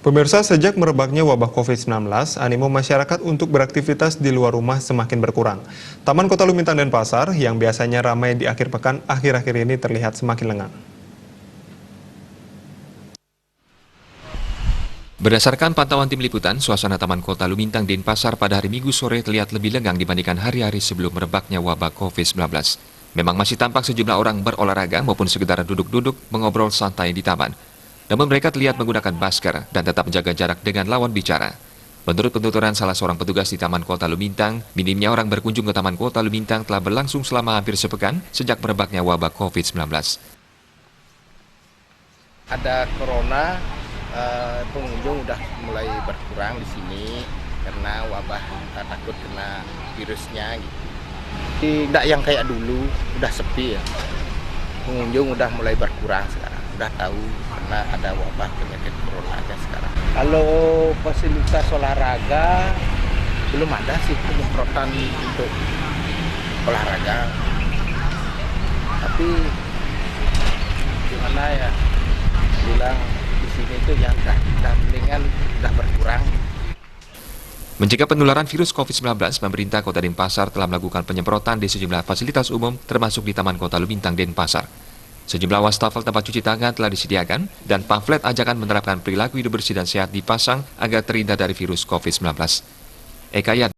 Pemirsa, sejak merebaknya wabah COVID-19, animo masyarakat untuk beraktivitas di luar rumah semakin berkurang. Taman Kota Lumintang Denpasar yang biasanya ramai di akhir pekan akhir-akhir ini terlihat semakin lengang. Berdasarkan pantauan tim liputan, suasana Taman Kota Lumintang Denpasar pada hari Minggu sore terlihat lebih lengang dibandingkan hari-hari sebelum merebaknya wabah COVID-19. Memang masih tampak sejumlah orang berolahraga maupun sekedar duduk-duduk mengobrol santai di taman. Namun mereka terlihat menggunakan masker dan tetap menjaga jarak dengan lawan bicara. Menurut penuturan salah seorang petugas di Taman Kota Lumintang, minimnya orang berkunjung ke Taman Kota Lumintang telah berlangsung selama hampir sepekan sejak merebaknya wabah COVID-19. Ada corona, pengunjung udah mulai berkurang di sini karena wabah, kita takut kena virusnya gitu. Tidak yang kayak dulu, udah sepi ya. Pengunjung udah mulai berkurang sekarang, udah tahu karena ada wabah penyakit corona aja sekarang. Kalau fasilitas olahraga belum ada sih penyemprotan untuk olahraga. Tapi gimana ya, bilang di sini itu yang udah mendingan udah berkurang. Mencegah penularan virus COVID-19, pemerintah Kota Denpasar telah melakukan penyemprotan di sejumlah fasilitas umum termasuk di Taman Kota Lumintang Denpasar. Sejumlah wastafel tempat cuci tangan telah disediakan dan pamflet ajakan menerapkan perilaku hidup bersih dan sehat dipasang agar terhindar dari virus COVID-19.